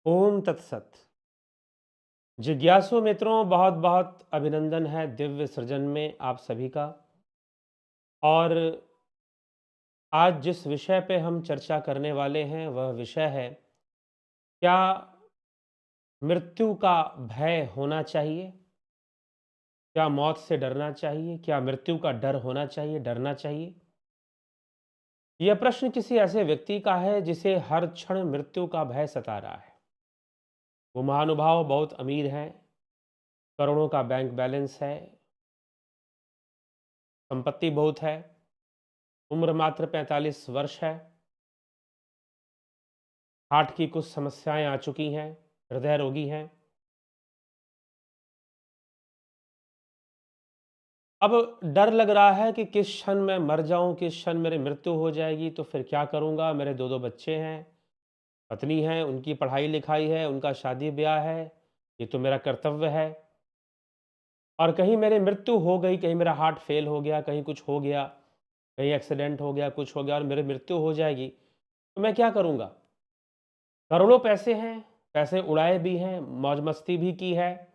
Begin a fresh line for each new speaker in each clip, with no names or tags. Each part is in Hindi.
ओम तत्सत। जिज्ञासु मित्रों, बहुत बहुत अभिनंदन है दिव्य सृजन में आप सभी का। और आज जिस विषय पे हम चर्चा करने वाले हैं वह विषय है, क्या मृत्यु का भय होना चाहिए? क्या मौत से डरना चाहिए? क्या मृत्यु का डर होना चाहिए, डरना चाहिए? यह प्रश्न किसी ऐसे व्यक्ति का है जिसे हर क्षण मृत्यु का भय सता रहा है। वो महानुभाव बहुत अमीर हैं, करोड़ों का बैंक बैलेंस है, संपत्ति बहुत है, उम्र मात्र 45 वर्ष है, हार्ट की कुछ समस्याएं आ चुकी हैं, हृदय रोगी हैं। अब डर लग रहा है कि किस क्षण मैं मर जाऊं, किस क्षण मेरी मृत्यु हो जाएगी, तो फिर क्या करूंगा? मेरे दो दो बच्चे हैं, पत्नी है, उनकी पढ़ाई लिखाई है, उनका शादी ब्याह है, ये तो मेरा कर्तव्य है। और कहीं मेरी मृत्यु हो गई, कहीं मेरा हार्ट फेल हो गया, कहीं कुछ हो गया, कहीं एक्सीडेंट हो गया, कुछ हो गया और मेरी मृत्यु हो जाएगी, तो मैं क्या करूंगा? करोड़ों पैसे हैं, पैसे उड़ाए भी हैं, मौज मस्ती भी की है,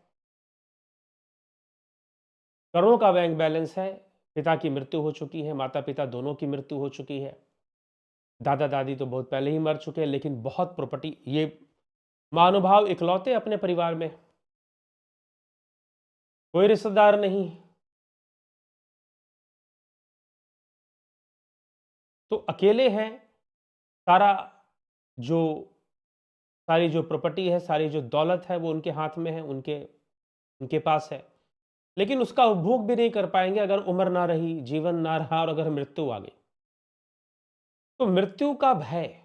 करोड़ों का बैंक बैलेंस है, पिता की मृत्यु हो चुकी है, माता-पिता दोनों की मृत्यु हो चुकी है, दादा-दादी तो बहुत पहले ही मर चुके हैं, लेकिन बहुत प्रॉपर्टी, ये महानुभाव इकलौते अपने परिवार में, कोई रिश्तेदार नहीं, तो अकेले हैं, सारा जो सारी जो प्रॉपर्टी है, सारी जो दौलत है, वो उनके हाथ में है, उनके उनके पास है, लेकिन उसका उपभोग भी नहीं कर पाएँगे अगर उम्र ना रही, जीवन ना रहा और अगर मृत्यु आ गई। तो मृत्यु का भय,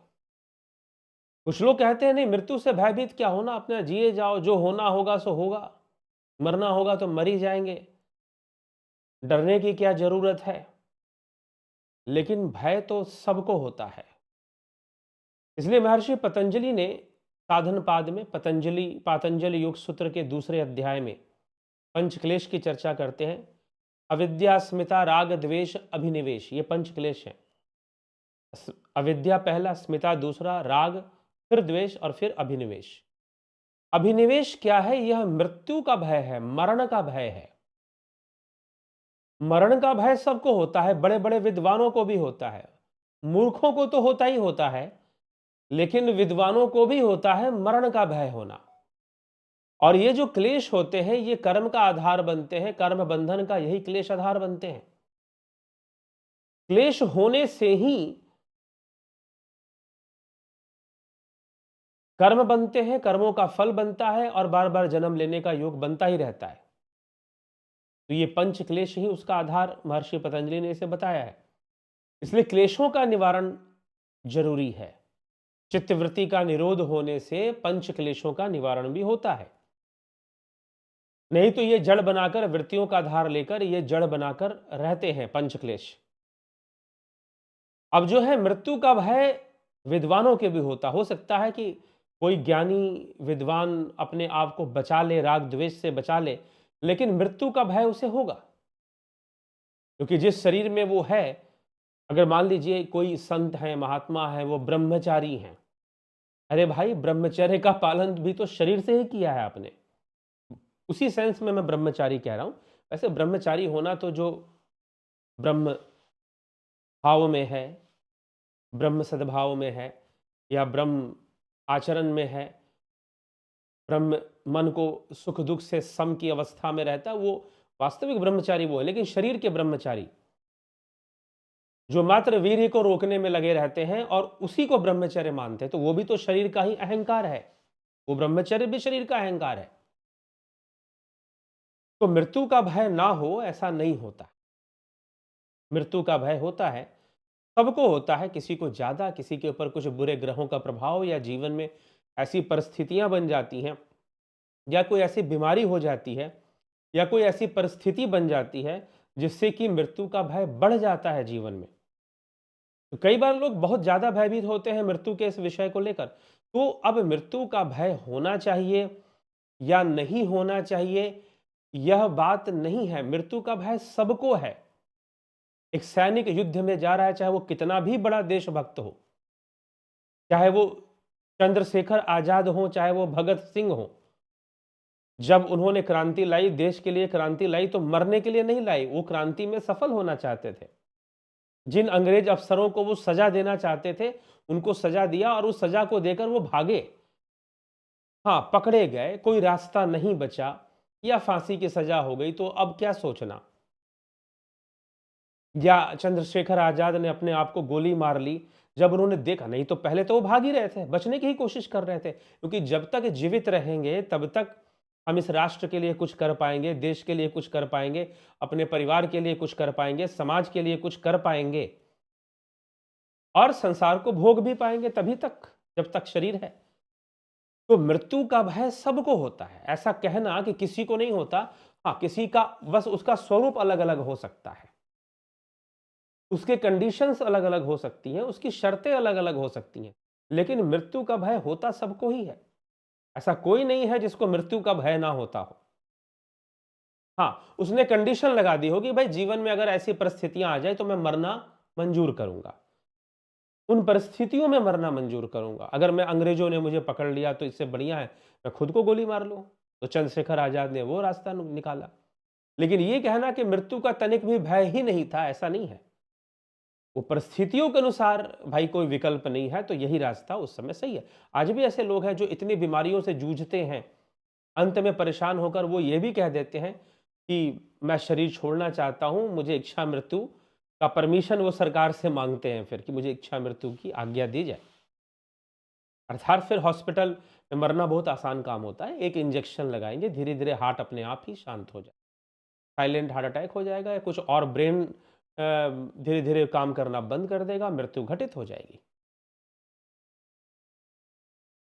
कुछ लोग कहते हैं नहीं मृत्यु से भयभीत क्या होना, अपना जिए जाओ, जो होना होगा सो होगा, मरना होगा तो मर ही जाएंगे, डरने की क्या जरूरत है? लेकिन भय तो सबको होता है। इसलिए महर्षि पतंजलि ने साधन पाद में पतंजलि पातंजलि योग सूत्र के दूसरे अध्याय में पंच क्लेश की चर्चा करते हैं। अविद्या, स्मिता, राग, द्वेष, अभिनिवेश, ये पंच क्लेश है। अविद्या पहला, स्मिता दूसरा, राग, फिर द्वेष और फिर अभिनिवेश। अभिनिवेश क्या है? यह मृत्यु का भय है, मरण का भय है। मरण का भय सबको होता है, बड़े बड़े विद्वानों को भी होता है, मूर्खों को तो होता ही होता है, लेकिन विद्वानों को भी होता है मरण का भय होना। और ये जो क्लेश होते हैं, ये कर्म का आधार बनते हैं, कर्म बंधन का यही क्लेश आधार बनते हैं। क्लेश होने से ही कर्म बनते हैं, कर्मों का फल बनता है और बार बार जन्म लेने का योग बनता ही रहता है। तो ये पंच क्लेश ही उसका आधार महर्षि पतंजलि ने इसे बताया है। इसलिए क्लेशों का निवारण जरूरी है। चित्तवृत्ति का निरोध होने से पंच क्लेशों का निवारण भी होता है। नहीं तो ये जड़ बनाकर, वृत्तियों का आधार लेकर ये जड़ बनाकर रहते हैं पंच क्लेश। अब जो है मृत्यु का भय विद्वानों के भी होता, हो सकता है कि कोई ज्ञानी विद्वान अपने आप को बचा ले, राग द्वेष से बचा ले, लेकिन मृत्यु का भय उसे होगा, क्योंकि जिस शरीर में वो है, अगर मान लीजिए कोई संत है, महात्मा है, वो ब्रह्मचारी हैं, अरे भाई ब्रह्मचर्य का पालन भी तो शरीर से ही किया है आपने। उसी सेंस में मैं ब्रह्मचारी कह रहा हूं। वैसे ब्रह्मचारी होना तो जो ब्रह्म भाव में है, ब्रह्म सद्भाव में है, या ब्रह्म आचरण में है, ब्रह्म मन को सुख दुख से सम की अवस्था में रहता है, वो वास्तविक ब्रह्मचारी वो है। लेकिन शरीर के ब्रह्मचारी जो मात्र वीर्य को रोकने में लगे रहते हैं और उसी को ब्रह्मचर्य मानते हैं, तो वो भी तो शरीर का ही अहंकार है, वो ब्रह्मचर्य भी शरीर का अहंकार है। तो मृत्यु का भय ना हो ऐसा नहीं होता। मृत्यु का भय होता है, सबको होता है, किसी को ज्यादा, किसी के ऊपर कुछ बुरे ग्रहों का प्रभाव, या जीवन में ऐसी परिस्थितियां बन जाती हैं, या कोई ऐसी बीमारी हो जाती है, या कोई ऐसी परिस्थिति बन जाती है जिससे कि मृत्यु का भय बढ़ जाता है जीवन में। तो कई बार लोग बहुत ज्यादा भयभीत होते हैं मृत्यु के इस विषय को लेकर। तो अब मृत्यु का भय होना चाहिए या नहीं होना चाहिए, यह बात नहीं है। मृत्यु का भय सबको है। एक सैनिक युद्ध में जा रहा है, चाहे वो कितना भी बड़ा देशभक्त हो, चाहे वो चंद्रशेखर आजाद हो, चाहे वो भगत सिंह हो, जब उन्होंने क्रांति लाई, देश के लिए क्रांति लाई, तो मरने के लिए नहीं लाई, वो क्रांति में सफल होना चाहते थे। जिन अंग्रेज अफसरों को वो सजा देना चाहते थे, उनको सजा दिया और उस सजा को देकर वो भागे। हाँ, पकड़े गए, कोई रास्ता नहीं बचा या फांसी की सजा हो गई, तो अब क्या सोचना? या चंद्रशेखर आजाद ने अपने आप को गोली मार ली जब उन्होंने देखा, नहीं तो पहले तो वो भाग ही रहे थे, बचने की ही कोशिश कर रहे थे, क्योंकि जब तक जीवित रहेंगे तब तक हम इस राष्ट्र के लिए कुछ कर पाएंगे, देश के लिए कुछ कर पाएंगे, अपने परिवार के लिए कुछ कर पाएंगे, समाज के लिए कुछ कर पाएंगे और संसार को भोग भी पाएंगे, तभी तक जब तक शरीर है। तो मृत्यु का भय सबको होता है, ऐसा कहना कि किसी को नहीं होता, हाँ, किसी का बस उसका स्वरूप अलग अलग हो सकता है, उसके कंडीशंस अलग अलग हो सकती हैं, उसकी शर्तें अलग अलग हो सकती हैं, लेकिन मृत्यु का भय होता सबको ही है। ऐसा कोई नहीं है जिसको मृत्यु का भय ना होता हो। हाँ, उसने कंडीशन लगा दी होगी, भाई जीवन में अगर ऐसी परिस्थितियां आ जाए तो मैं मरना मंजूर करूंगा, उन परिस्थितियों में मरना मंजूर करूंगा। अगर मैं अंग्रेजों ने मुझे पकड़ लिया तो इससे बढ़िया है मैं खुद को गोली मार लूं। तो चंद्रशेखर आजाद ने वो रास्ता निकाला। लेकिन ये कहना कि मृत्यु का तनिक भी भय ही नहीं था, ऐसा नहीं है। वो परिस्थितियों के अनुसार भाई कोई विकल्प नहीं है, तो यही रास्ता उस समय सही है। आज भी ऐसे लोग हैं जो इतनी बीमारियों से जूझते हैं, अंत में परेशान होकर वो ये भी कह देते हैं कि मैं शरीर छोड़ना चाहता हूं, मुझे इच्छा मृत्यु का परमिशन वो सरकार से मांगते हैं फिर कि मुझे इच्छा मृत्यु की आज्ञा दी जाए। अर्थात फिर हॉस्पिटल में मरना बहुत आसान काम होता है, एक इंजेक्शन लगाएंगे, धीरे धीरे हार्ट अपने आप ही शांत हो जाए, साइलेंट हार्ट अटैक हो जाएगा या कुछ और ब्रेन धीरे धीरे काम करना बंद कर देगा, मृत्यु घटित हो जाएगी।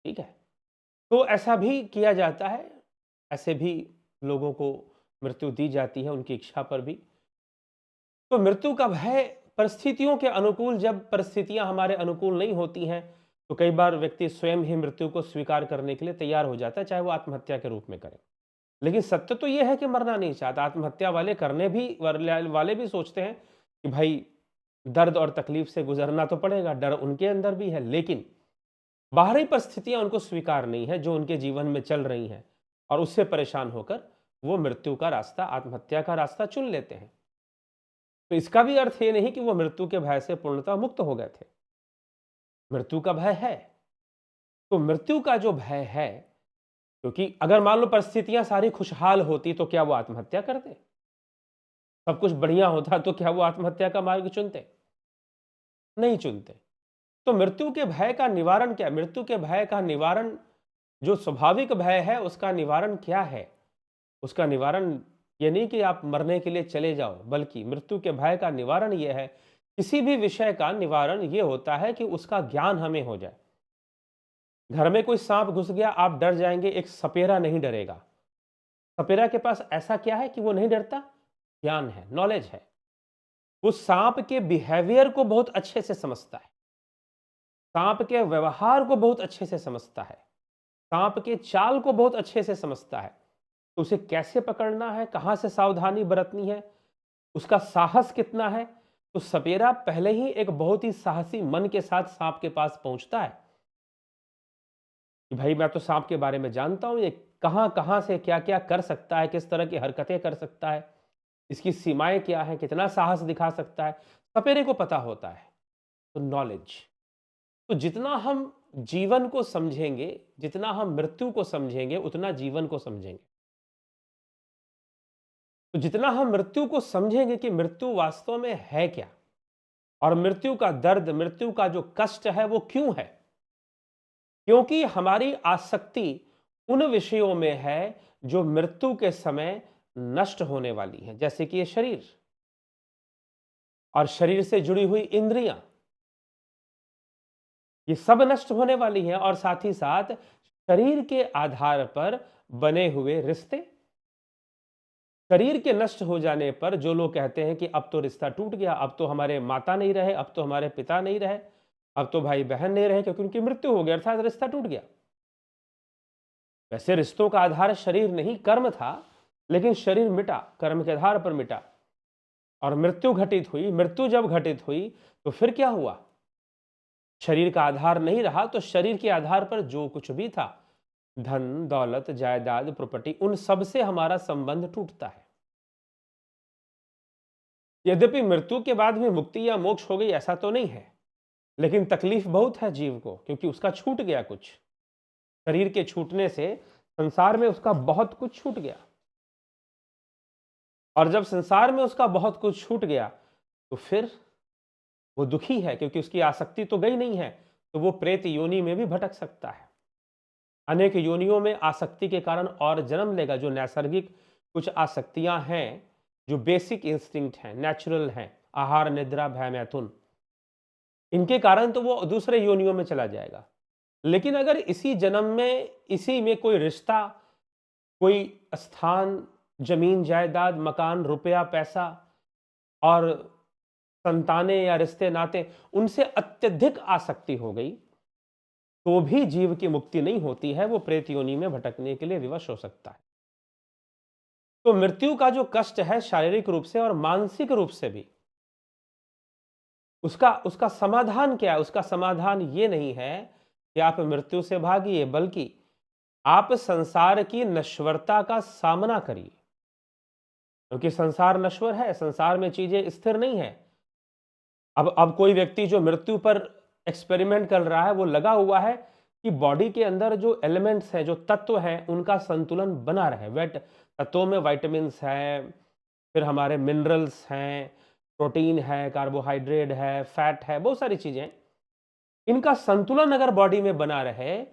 ठीक है, तो ऐसा भी किया जाता है, ऐसे भी लोगों को मृत्यु दी जाती है उनकी इच्छा पर भी। तो मृत्यु का भय परिस्थितियों के अनुकूल, जब परिस्थितियां हमारे अनुकूल नहीं होती हैं तो कई बार व्यक्ति स्वयं ही मृत्यु को स्वीकार करने के लिए तैयार हो जाता है, चाहे वो आत्महत्या के रूप में करे। लेकिन सत्य तो ये है कि मरना नहीं चाहता। आत्महत्या वाले करने भी वाले भी सोचते हैं कि भाई दर्द और तकलीफ से गुजरना तो पड़ेगा, डर उनके अंदर भी है, लेकिन बाहरी परिस्थितियां उनको स्वीकार नहीं है जो उनके जीवन में चल रही हैं, और उससे परेशान होकर वो मृत्यु का रास्ता, आत्महत्या का रास्ता चुन लेते हैं। तो इसका भी अर्थ ये नहीं कि वो मृत्यु के भय से पूर्णतः मुक्त हो गए थे। मृत्यु का भय है। तो मृत्यु का जो भय है, क्योंकि अगर मान लो परिस्थितियां सारी खुशहाल होती तो क्या वो आत्महत्या करते? सब कुछ बढ़िया होता तो क्या वो आत्महत्या का मार्ग चुनते? नहीं चुनते। तो मृत्यु के भय का निवारण क्या? मृत्यु के भय का निवारण, जो स्वाभाविक भय है उसका निवारण क्या है? उसका निवारण ये नहीं कि आप मरने के लिए चले जाओ, बल्कि मृत्यु के भय का निवारण ये है, किसी भी विषय का निवारण ये होता है कि उसका ज्ञान हमें हो जाए। घर में कोई सांप घुस गया, आप डर जाएंगे, एक सपेरा नहीं डरेगा। सपेरा के पास ऐसा क्या है कि वो नहीं डरता? ज्ञान है, नॉलेज है। वो सांप के बिहेवियर को बहुत अच्छे से समझता है, सांप के व्यवहार को बहुत अच्छे से समझता है, सांप के चाल को बहुत अच्छे से समझता है। तो उसे कैसे पकड़ना है, कहां से सावधानी बरतनी है, उसका साहस कितना है। तो सपेरा पहले ही एक बहुत ही साहसी मन के साथ सांप के पास पहुंचता है कि भाई मैं तो सांप के बारे में जानता हूं, ये कहां कहां से क्या क्या कर सकता है, किस तरह की हरकतें कर सकता है, इसकी सीमाएं क्या है, कितना साहस दिखा सकता है, सपेरे को पता होता है। तो नॉलेज। तो जितना हम जीवन को समझेंगे, जितना हम मृत्यु को समझेंगे, उतना जीवन को समझेंगे। तो जितना हम मृत्यु को समझेंगे कि मृत्यु वास्तव में है क्या, और मृत्यु का दर्द, मृत्यु का जो कष्ट है वो क्यों है, क्योंकि हमारी आसक्ति उन विषयों में है जो मृत्यु के समय नष्ट होने वाली हैं, जैसे कि ये शरीर और शरीर से जुड़ी हुई इंद्रियां, ये सब नष्ट होने वाली हैं, और साथ ही साथ शरीर के आधार पर बने हुए रिश्ते। शरीर के नष्ट हो जाने पर जो लोग कहते हैं कि अब तो रिश्ता टूट गया, अब तो हमारे माता नहीं रहे, अब तो हमारे पिता नहीं रहे, अब तो भाई बहन नहीं रहे, क्योंकि उनकी मृत्यु हो गई, अर्थात रिश्ता टूट गया। वैसे रिश्तों का आधार शरीर नहीं, कर्म था, लेकिन शरीर मिटा, कर्म के आधार पर मिटा और मृत्यु घटित हुई। मृत्यु जब घटित हुई तो फिर क्या हुआ? शरीर का आधार नहीं रहा तो शरीर के आधार पर जो कुछ भी था, धन दौलत जायदाद प्रॉपर्टी, उन सब से हमारा संबंध टूटता है। यद्यपि मृत्यु के बाद भी मुक्ति या मोक्ष हो गई ऐसा तो नहीं है, लेकिन तकलीफ बहुत है जीव को, क्योंकि उसका छूट गया कुछ। शरीर के छूटने से संसार में उसका बहुत कुछ छूट गया, और जब संसार में उसका बहुत कुछ छूट गया तो फिर वो दुखी है, क्योंकि उसकी आसक्ति तो गई नहीं है, तो वो प्रेत योनि में भी भटक सकता है। अनेक योनियों में आसक्ति के कारण और जन्म लेगा। जो नैसर्गिक कुछ आसक्तियां हैं, जो बेसिक इंस्टिंक्ट हैं, नेचुरल हैं, आहार निद्रा भय मैथुन, इनके कारण तो वो दूसरे योनियों में चला जाएगा। लेकिन अगर इसी जन्म में इसी में कोई रिश्ता, कोई स्थान, जमीन जायदाद, मकान, रुपया, पैसा और संतानें या रिश्ते नाते, उनसे अत्यधिक आसक्ति हो गई, तो भी जीव की मुक्ति नहीं होती है, वो प्रेत योनि में भटकने के लिए विवश हो सकता है। तो मृत्यु का जो कष्ट है शारीरिक रूप से और मानसिक रूप से भी, उसका उसका समाधान क्या है? उसका समाधान ये नहीं है कि आप मृत्यु से भागिए, बल्कि आप संसार की नश्वरता का सामना करिए, क्योंकि संसार नश्वर है, संसार में चीजें स्थिर नहीं है। अब कोई व्यक्ति जो मृत्यु पर एक्सपेरिमेंट कर रहा है, वो लगा हुआ है कि बॉडी के अंदर जो एलिमेंट्स हैं, जो तत्व हैं, उनका संतुलन बना रहे। वेट तत्वों में विटामिन्स हैं, फिर हमारे मिनरल्स हैं, प्रोटीन है, कार्बोहाइड्रेट है, फैट है, बहुत सारी चीजें हैं। इनका संतुलन अगर बॉडी में बना रहे,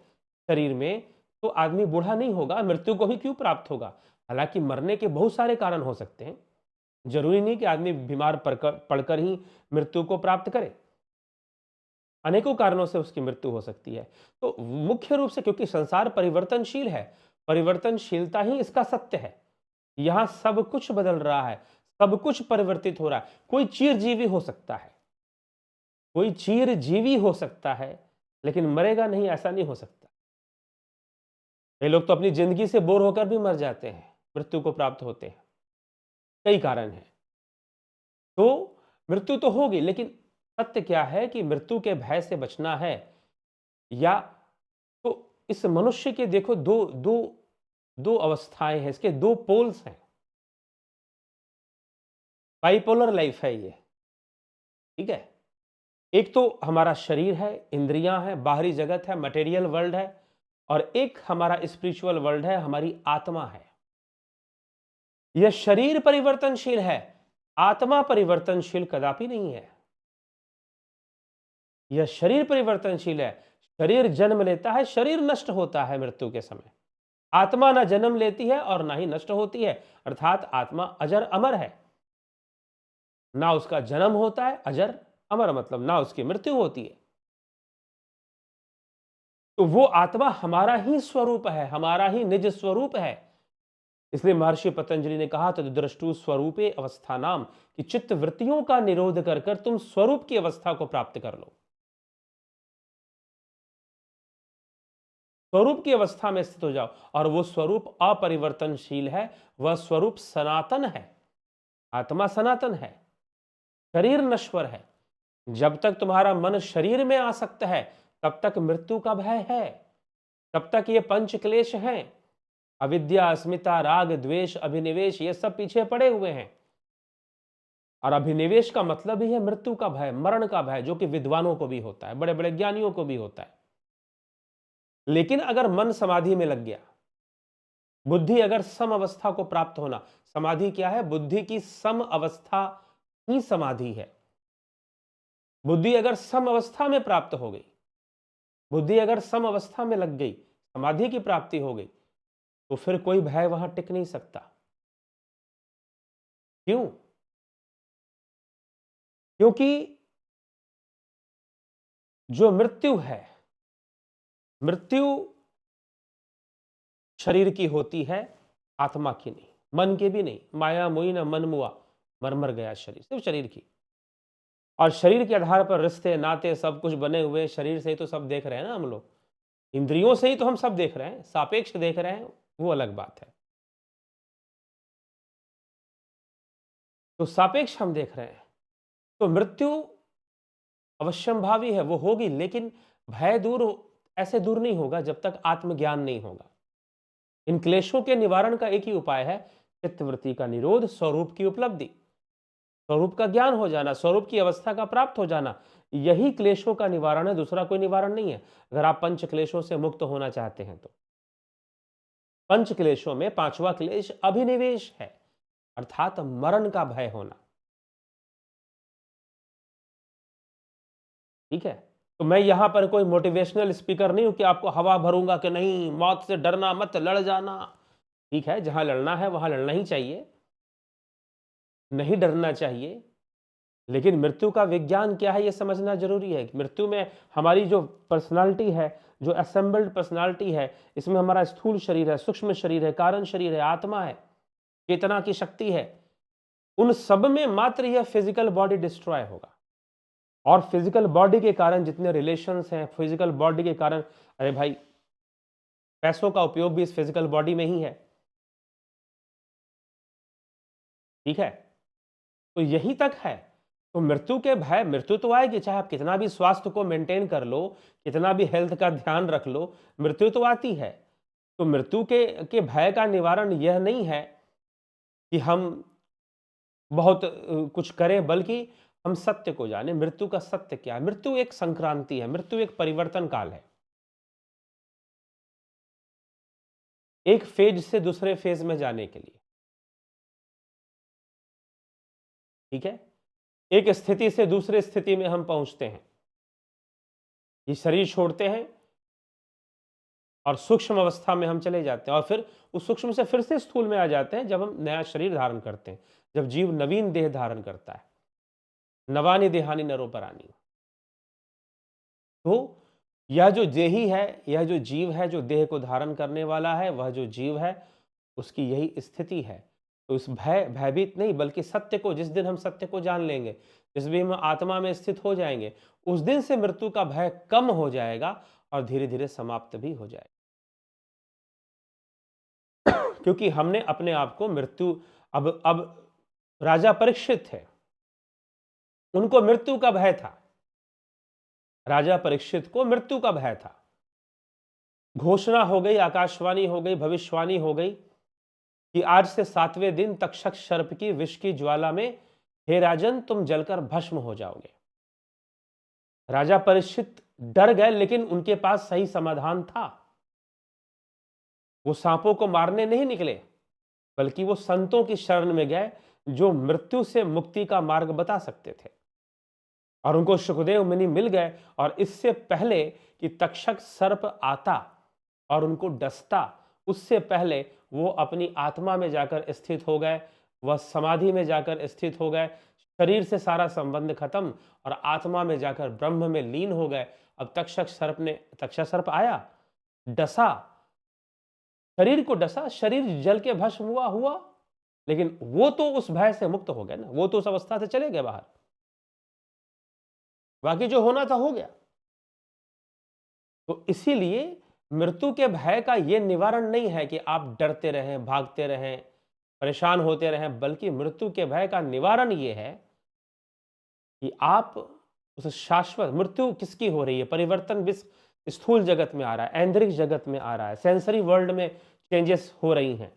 शरीर में, तो आदमी बूढ़ा नहीं होगा, मृत्यु को ही क्यों प्राप्त होगा। हालांकि मरने के बहुत सारे कारण हो सकते हैं, जरूरी नहीं कि आदमी बीमार पड़कर ही मृत्यु को प्राप्त करे, अनेकों कारणों से उसकी मृत्यु हो सकती है। तो मुख्य रूप से क्योंकि संसार परिवर्तनशील है, परिवर्तनशीलता ही इसका सत्य है। यहां सब कुछ बदल रहा है, सब कुछ परिवर्तित हो रहा है। कोई चीरजीवी हो सकता है, कोई चीरजीवी हो सकता है, लेकिन मरेगा नहीं, ऐसा नहीं हो सकता। कई लोग तो अपनी जिंदगी से बोर होकर भी मर जाते हैं, मृत्यु को प्राप्त होते हैं। कई कारण हैं। तो मृत्यु तो होगी, लेकिन सत्य क्या है कि मृत्यु के भय से बचना है, या तो इस मनुष्य के देखो दो दो दो अवस्थाएं हैं, इसके दो पोल्स हैं। बाइपोलर लाइफ है ये, ठीक है। एक तो हमारा शरीर है, इंद्रियां हैं, बाहरी जगत है, मटेरियल वर्ल्ड है, और एक हमारा स्पिरिचुअल वर्ल्ड है, हमारी आत्मा है। यह शरीर परिवर्तनशील है, आत्मा परिवर्तनशील कदापि नहीं है। यह शरीर परिवर्तनशील है, शरीर जन्म लेता है, शरीर नष्ट होता है मृत्यु के समय। आत्मा ना जन्म लेती है और ना ही नष्ट होती है, अर्थात आत्मा अजर अमर है। ना उसका जन्म होता है, अजर अमर मतलब ना उसकी मृत्यु होती है। तो वो आत्मा हमारा ही स्वरूप है, हमारा ही निज स्वरूप है। इसलिए महर्षि पतंजलि ने कहा तो दृष्टु स्वरूपे अवस्था नाम, कि चित्त वृत्तियों का निरोध कर कर तुम स्वरूप की अवस्था को प्राप्त कर लो। स्वरूप की अवस्था में स्थित हो जाओ, और वो स्वरूप अपरिवर्तनशील है, वह स्वरूप सनातन है। आत्मा सनातन है, शरीर नश्वर है। जब तक तुम्हारा मन शरीर में आसक्त है, तब तक मृत्यु का भय है, तब तक ये पंच क्लेश हैं, अविद्या, अस्मिता, राग, द्वेष, अभिनिवेश, ये सब पीछे पड़े हुए हैं। और अभिनिवेश का मतलब ही है मृत्यु का भय, मरण का भय, जो कि विद्वानों को भी होता है, बड़े बड़े ज्ञानियों को भी होता है। लेकिन अगर मन समाधि में लग गया, बुद्धि अगर सम अवस्था को प्राप्त होना, समाधि क्या है? बुद्धि की सम अवस्था ही समाधि है। बुद्धि अगर सम अवस्था में प्राप्त हो गई, बुद्धि अगर सम अवस्था में लग गई, समाधि की प्राप्ति हो गई, तो फिर कोई भय वहां टिक नहीं सकता। क्यों? क्योंकि जो मृत्यु है, मृत्यु शरीर की होती है, आत्मा की नहीं, मन की भी नहीं। माया मोई न मन मुआ, मर मर गया शरीर, सिर्फ शरीर की। और शरीर के आधार पर रिश्ते नाते सब कुछ बने हुए, शरीर से ही तो सब देख रहे हैं ना हम लोग, इंद्रियों से ही तो हम सब देख रहे हैं, सापेक्ष देख रहे हैं, वो अलग बात है। तो सापेक्ष हम देख रहे हैं। तो मृत्यु अवश्यंभावी है, वो होगी, लेकिन भय ऐसे दूर नहीं होगा जब तक आत्मज्ञान नहीं होगा। इन क्लेशों के निवारण का एक ही उपाय है, चित्तवृत्ति का निरोध, स्वरूप की उपलब्धि, स्वरूप का ज्ञान हो जाना, स्वरूप की अवस्था का प्राप्त हो जाना। यही क्लेशों का निवारण है, दूसरा कोई निवारण नहीं है। अगर आप पंच क्लेशों से मुक्त होना चाहते हैं तो पंच क्लेशों में पांचवा क्लेश अभिनिवेश है, अर्थात मरण का भय होना। ठीक है, तो मैं यहां पर कोई मोटिवेशनल स्पीकर नहीं हूं कि आपको हवा भरूंगा कि नहीं मौत से डरना मत, लड़ जाना। ठीक है, जहां लड़ना है वहां लड़ना ही चाहिए, नहीं डरना चाहिए, लेकिन मृत्यु का विज्ञान क्या है यह समझना जरूरी है। मृत्यु में हमारी जो पर्सनालिटी है, जो असेंबल्ड पर्सनालिटी है, इसमें हमारा स्थूल शरीर है, सूक्ष्म शरीर है, कारण शरीर है, आत्मा है, चेतना की शक्ति है, उन सब में मात्र यह फिजिकल बॉडी डिस्ट्रॉय होगा। और फिजिकल बॉडी के कारण जितने रिलेशंस हैं, फिजिकल बॉडी के कारण, अरे भाई पैसों का उपयोग भी इस फिजिकल बॉडी में ही है। ठीक है, तो यही तक है। तो मृत्यु के भय, मृत्यु तो आएगी, चाहे आप कितना भी स्वास्थ्य को मेंटेन कर लो, कितना भी हेल्थ का ध्यान रख लो, मृत्यु तो आती है। तो मृत्यु के भय का निवारण यह नहीं है कि हम बहुत कुछ करें, बल्कि हम सत्य को जाने। मृत्यु का सत्य क्या है? मृत्यु एक संक्रांति है, मृत्यु एक परिवर्तन काल है, एक फेज से दूसरे फेज में जाने के लिए। ठीक है, एक स्थिति से दूसरे स्थिति में हम पहुंचते हैं, ये शरीर छोड़ते हैं और सूक्ष्म अवस्था में हम चले जाते हैं, और फिर उस सूक्ष्म से फिर से स्थूल में आ जाते हैं जब हम नया शरीर धारण करते हैं, जब जीव नवीन देह धारण करता है। नवानि देहानि नरोपरानि। तो यह जो देही है, यह जो जीव है, जो देह को धारण करने वाला है, वह जो जीव है, उसकी यही स्थिति है। तो इस भयभीत नहीं, बल्कि सत्य को, जिस दिन हम सत्य को जान लेंगे, जिस दिन हम आत्मा में स्थित हो जाएंगे, उस दिन से मृत्यु का भय कम हो जाएगा और धीरे धीरे समाप्त भी हो जाएगा। क्योंकि हमने अपने आप को मृत्यु, अब राजा परीक्षित थे, उनको मृत्यु का भय था, राजा परीक्षित को मृत्यु का भय था। घोषणा हो गई, आकाशवाणी हो गई, भविष्यवाणी हो गई कि आज से 7वें दिन तक्षक सर्प की विष की ज्वाला में हे राजन तुम जलकर भस्म हो जाओगे। राजा परीक्षित डर गए, लेकिन उनके पास सही समाधान था। वो सांपों को मारने नहीं निकले, बल्कि वो संतों की शरण में गए जो मृत्यु से मुक्ति का मार्ग बता सकते थे। और उनको सुखदेव मुनि मिल गए, और इससे पहले कि तक्षक सर्प आता और उनको डसता, उससे पहले वो अपनी आत्मा में जाकर स्थित हो गए, वह समाधि में जाकर स्थित हो गए, शरीर से सारा संबंध खत्म और आत्मा में जाकर ब्रह्म में लीन हो गए। अब तक्षक सर्प आया, डसा, शरीर को डसा, शरीर जल के भस्म हुआ, लेकिन वो तो उस भय से मुक्त हो गए ना, वो तो उस अवस्था से चले गए बाहर, बाकी जो होना था हो गया। तो इसीलिए मृत्यु के भय का यह निवारण नहीं है कि आप डरते रहें, भागते रहें, परेशान होते रहें, बल्कि मृत्यु के भय का निवारण यह है कि आप उस शाश्वत, मृत्यु किसकी हो रही है, परिवर्तन स्थूल जगत में आ रहा है, ऐन्द्रिक जगत में आ रहा है, सेंसरी वर्ल्ड में चेंजेस हो रही हैं,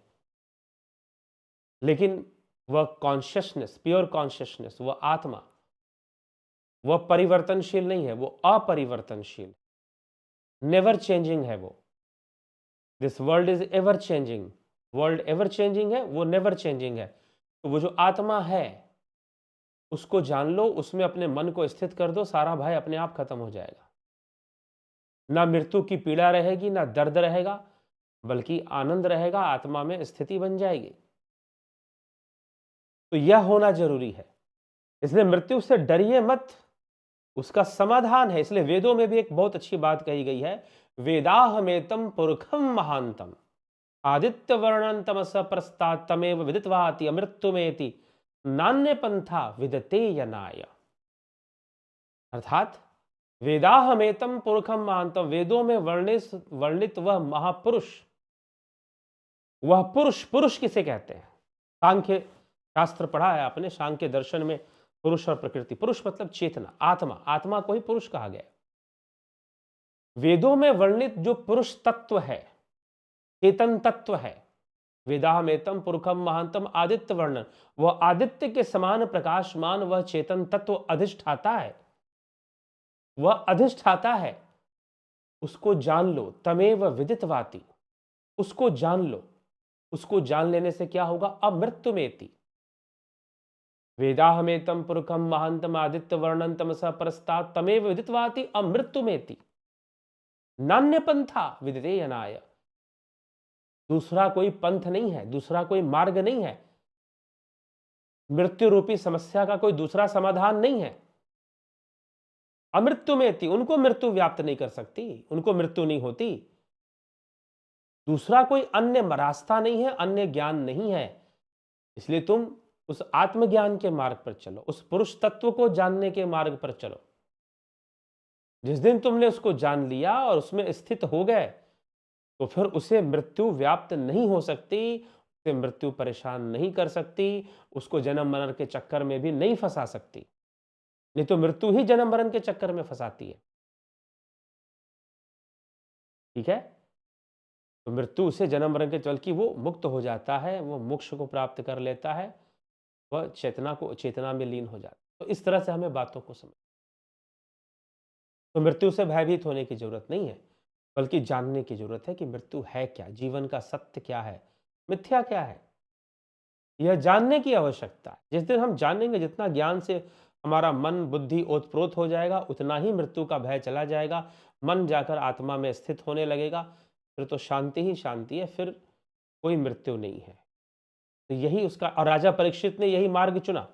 लेकिन वह कॉन्शियसनेस, प्योर कॉन्शियसनेस, वह आत्मा, वह परिवर्तनशील नहीं है, वो अपरिवर्तनशील, नेवर चेंजिंग है। वो this world is ever changing, world ever changing है, वो नेवर चेंजिंग है। तो वो जो आत्मा है उसको जान लो, उसमें अपने मन को स्थित कर दो, सारा भय अपने आप खत्म हो जाएगा। ना मृत्यु की पीड़ा रहेगी, ना दर्द रहेगा, बल्कि आनंद रहेगा, आत्मा में स्थिति बन जाएगी। तो यह होना जरूरी है, इसलिए मृत्यु से डरिए मत, उसका समाधान है। इसलिए वेदों में भी एक बहुत अच्छी बात कही गई है, वेदाहमेतम पुरखम महांतम आदित्य वर्णंतम सप्रस्तात् तमेव विदित्वाति अमृत्युमेति नान्य पंथा विदते यनाय। अर्थात वेदाहमेतम पुरखम महांतम, वेदों में वर्णित वह महापुरुष, वह पुरुष, पुरुष किसे कहते हैं? सांख्य शास्त्र पढ़ा है आपने, सांख्य दर्शन में पुरुष और प्रकृति, पुरुष मतलब चेतना, आत्मा, आत्मा को ही पुरुष कहा गया। वेदों में वर्णित जो पुरुष तत्व है, चेतन तत्व है, वेदाहमेतम पुरुषम महांतम आदित्य वर्णन, वह आदित्य के समान प्रकाशमान वह चेतन तत्व अधिष्ठाता है, वह अधिष्ठाता है। उसको जान लो, तमेव विदितवाति, उसको जान लो। उसको जान लेने से क्या होगा? अमृत्युमेति। वेदाहमेतम पुरुषम महांतम आदित्य वर्णन तमसा परस्तात् तमेव विदितवाति अमृत्युमेति। नान्य पंथा विदिते यनाय। दूसरा कोई पंथ नहीं है, दूसरा कोई मार्ग नहीं है, मृत्यु रूपी समस्या का कोई दूसरा समाधान नहीं है। अमृत्युमेति, उनको मृत्यु व्याप्त नहीं कर सकती, उनको मृत्यु नहीं होती। दूसरा कोई अन्य रास्ता नहीं है, अन्य ज्ञान नहीं है। इसलिए तुम उस आत्मज्ञान के मार्ग पर चलो, उस पुरुष तत्व को जानने के मार्ग पर चलो। जिस दिन तुमने उसको जान लिया और उसमें स्थित हो गए, तो फिर उसे मृत्यु व्याप्त नहीं हो सकती, उसे मृत्यु परेशान नहीं कर सकती, उसको जन्म मरण के चक्कर में भी नहीं फंसा सकती। नहीं तो मृत्यु ही जन्म मरण के चक्कर में फंसाती है। ठीक है, तो मृत्यु उसे जन्म मरण के बल्कि वो मुक्त हो जाता है, वो मोक्ष को प्राप्त कर लेता है, वह चेतना में लीन हो जाता है। तो इस तरह से हमें बातों को समझ, तो मृत्यु से भयभीत होने की जरूरत नहीं है, बल्कि जानने की जरूरत है कि मृत्यु है क्या, जीवन का सत्य क्या है, मिथ्या क्या है, यह जानने की आवश्यकता है। जिस दिन हम जानेंगे, जितना ज्ञान से हमारा मन बुद्धि ओतप्रोत हो जाएगा, उतना ही मृत्यु का भय चला जाएगा, मन जाकर आत्मा में स्थित होने लगेगा, फिर तो शांति ही शांति है, फिर कोई मृत्यु नहीं है। तो यही उसका, और राजा परीक्षित ने यही मार्ग चुना।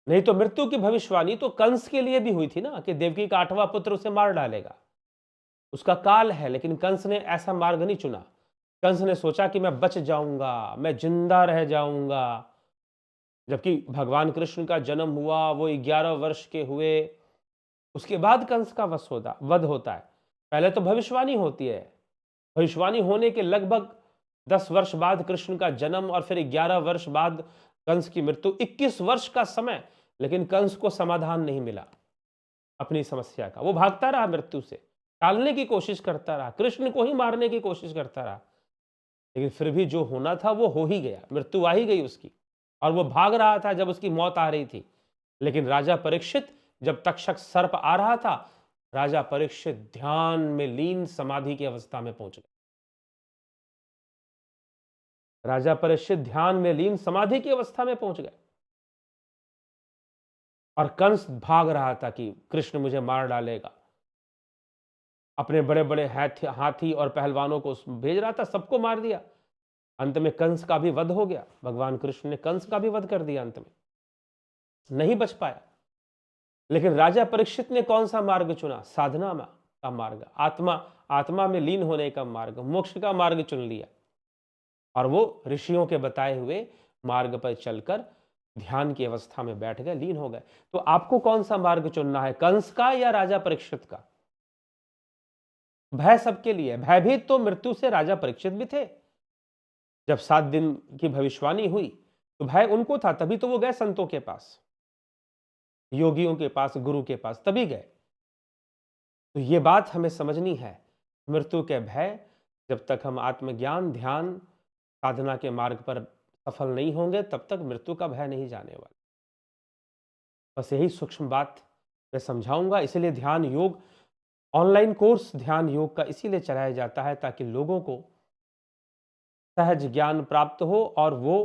नहीं तो मृत्यु की भविष्यवाणी तो कंस के लिए भी हुई थी ना, कि देवकी का 8वां पुत्र उसे मार डालेगा, उसका काल है। लेकिन कंस ने ऐसा मार्ग नहीं चुना। कंस ने सोचा कि मैं बच जाऊंगा, मैं जिंदा रह जाऊंगा। जबकि भगवान कृष्ण का जन्म हुआ, वो 11 वर्ष के हुए, उसके बाद कंस का वध होता है। पहले तो भविष्यवाणी होती है, भविष्यवाणी होने के लगभग 10 वर्ष बाद कृष्ण का जन्म, और फिर 11 वर्ष बाद कंस की मृत्यु, 21 वर्ष का समय। लेकिन कंस को समाधान नहीं मिला अपनी समस्या का, वो भागता रहा, मृत्यु से टालने की कोशिश करता रहा, कृष्ण को ही मारने की कोशिश करता रहा। लेकिन फिर भी जो होना था वो हो ही गया, मृत्यु आ ही गई उसकी, और वो भाग रहा था जब उसकी मौत आ रही थी। लेकिन राजा परीक्षित, जब तक्षक सर्प आ रहा था, राजा परीक्षित ध्यान में लीन समाधि की अवस्था में पहुंच गए। राजा परीक्षित ध्यान में लीन समाधि की अवस्था में पहुंच गए, और कंस भाग रहा था कि कृष्ण मुझे मार डालेगा। अपने बड़े बड़े हाथी और पहलवानों को भेज रहा था, सबको मार दिया। अंत में कंस का भी वध हो गया, भगवान कृष्ण ने कंस का भी वध कर दिया, अंत में नहीं बच पाया। लेकिन राजा परीक्षित ने कौन सा मार्ग चुना? साधना का मार्ग, आत्मा में लीन होने का मार्ग, मोक्ष का मार्ग चुन लिया, और वो ऋषियों के बताए हुए मार्ग पर चलकर ध्यान की अवस्था में बैठ गए, लीन हो गए। तो आपको कौन सा मार्ग चुनना है, कंस का या राजा परीक्षित का? भय सबके लिए, भयभीत तो मृत्यु से राजा परीक्षित भी थे। जब 7 दिन की भविष्यवाणी हुई तो भय उनको था, तभी तो वो गए संतों के पास, योगियों के पास, गुरु के पास, तभी गए। तो ये बात हमें समझनी है, मृत्यु के भय, जब तक हम आत्मज्ञान ध्यान साधना के मार्ग पर सफल नहीं होंगे, तब तक मृत्यु का भय नहीं जाने वाला। बस यही सूक्ष्म बात मैं समझाऊंगा। इसलिए ध्यान योग ऑनलाइन कोर्स ध्यान योग का इसीलिए चलाया जाता है, ताकि लोगों को सहज ज्ञान प्राप्त हो और वो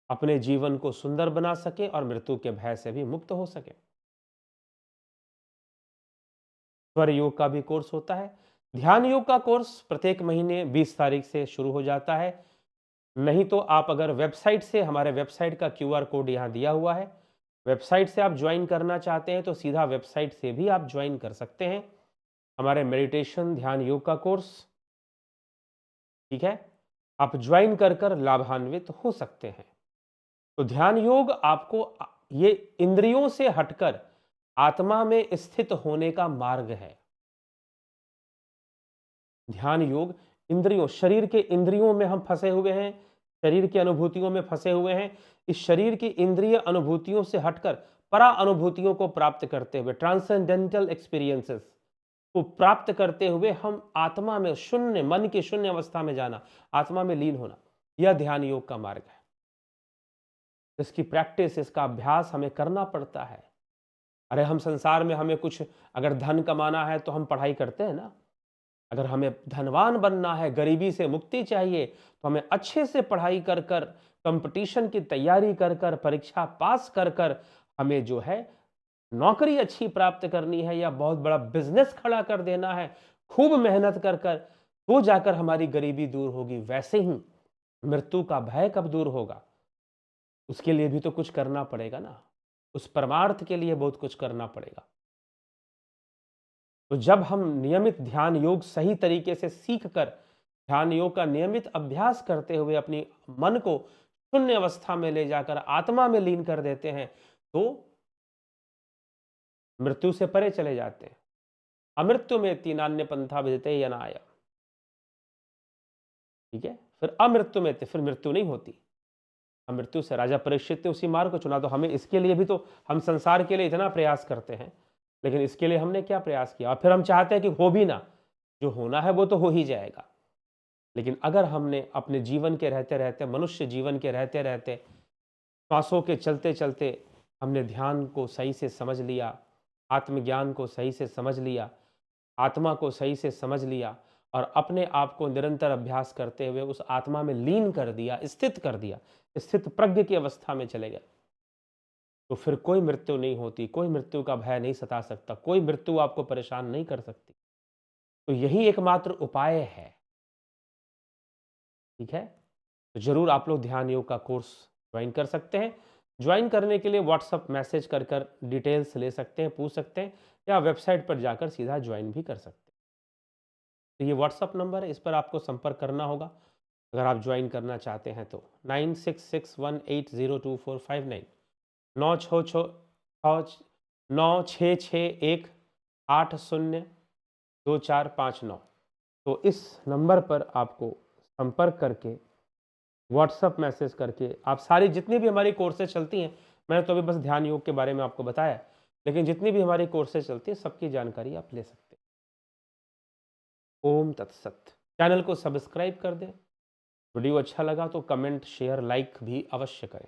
अपने जीवन को सुंदर बना सके और मृत्यु के भय से भी मुक्त हो सके। स्वर योग का भी कोर्स होता है। ध्यान योग का कोर्स प्रत्येक महीने 20 तारीख से शुरू हो जाता है। नहीं तो आप अगर वेबसाइट से, हमारे वेबसाइट का QR कोड यहाँ दिया हुआ है, वेबसाइट से आप ज्वाइन करना चाहते हैं तो सीधा वेबसाइट से भी आप ज्वाइन कर सकते हैं हमारे मेडिटेशन ध्यान योग का कोर्स। ठीक है, आप ज्वाइन कर लाभान्वित हो सकते हैं। तो ध्यान योग आपको ये इंद्रियों से हटकर आत्मा में स्थित होने का मार्ग है। ध्यान योग इंद्रियों, शरीर के इंद्रियों में हम फंसे हुए हैं, शरीर की अनुभूतियों में फंसे हुए हैं। इस शरीर की इंद्रिय अनुभूतियों से हटकर परा अनुभूतियों को प्राप्त करते हुए, ट्रांसेंडेंटल एक्सपीरियंसेस को प्राप्त करते हुए हम आत्मा में शून्य, मन की शून्य अवस्था में जाना, आत्मा में लीन होना, यह ध्यान योग का मार्ग है। इसकी प्रैक्टिस, इसका अभ्यास हमें करना पड़ता है। अरे हम संसार में हमें कुछ अगर धन कमाना है तो हम पढ़ाई करते हैं ना। अगर हमें धनवान बनना है, गरीबी से मुक्ति चाहिए, तो हमें अच्छे से पढ़ाई कर कर, कंपटीशन की तैयारी कर कर, परीक्षा पास कर कर हमें जो है नौकरी अच्छी प्राप्त करनी है या बहुत बड़ा बिजनेस खड़ा कर देना है, खूब मेहनत कर कर, तो जाकर हमारी गरीबी दूर होगी। वैसे ही मृत्यु का भय कब दूर होगा? उसके लिए भी तो कुछ करना पड़ेगा ना। उस परमार्थ के लिए बहुत कुछ करना पड़ेगा। तो जब हम नियमित ध्यान योग सही तरीके से सीख कर ध्यान योग का नियमित अभ्यास करते हुए अपनी मन को शून्य अवस्था में ले जाकर आत्मा में लीन कर देते हैं, तो मृत्यु से परे चले जाते हैं। अमृत्यु में तीनान्य पंथा विदते यनाय। ठीक है, फिर अमृत्यु में फिर मृत्यु नहीं होती। अमृत्यु से राजा परीक्षित ने उसी मार्ग को चुना। तो हमें इसके लिए भी तो हम संसार के लिए इतना प्रयास करते हैं, लेकिन इसके लिए हमने क्या प्रयास किया? और फिर हम चाहते हैं कि हो भी ना, जो होना है वो तो हो ही जाएगा। लेकिन अगर हमने अपने जीवन के रहते रहते, मनुष्य जीवन के रहते रहते, श्वासों के चलते चलते हमने ध्यान को सही से समझ लिया, आत्मज्ञान को सही से समझ लिया, आत्मा को सही से समझ लिया और अपने आप को निरंतर अभ्यास करते हुए उस आत्मा में लीन कर दिया, स्थित कर दिया, स्थित प्रज्ञ की अवस्था में चले गए, तो फिर कोई मृत्यु नहीं होती, कोई मृत्यु का भय नहीं सता सकता, कोई मृत्यु आपको परेशान नहीं कर सकती। तो यही एकमात्र उपाय है। ठीक है, तो जरूर आप लोग ध्यान योग का कोर्स ज्वाइन कर सकते हैं। ज्वाइन करने के लिए व्हाट्सअप मैसेज कर कर डिटेल्स ले सकते हैं, पूछ सकते हैं, या वेबसाइट पर जाकर सीधा ज्वाइन भी कर सकते हैं। तो ये व्हाट्सअप नंबर है, इस पर आपको संपर्क करना होगा अगर आप ज्वाइन करना चाहते हैं तो। 9661802459 9661802459। तो इस नंबर पर आपको संपर्क करके, व्हाट्सअप मैसेज करके आप सारी जितनी भी हमारी कोर्सेज चलती हैं, मैंने तो अभी बस ध्यान योग के बारे में आपको बताया, लेकिन जितनी भी हमारी कोर्सेज चलती है सबकी जानकारी आप ले सकते हैं। ओम तत्सत। चैनल को सब्सक्राइब कर दें। वीडियो अच्छा लगा तो कमेंट, शेयर, लाइक भी अवश्य करें।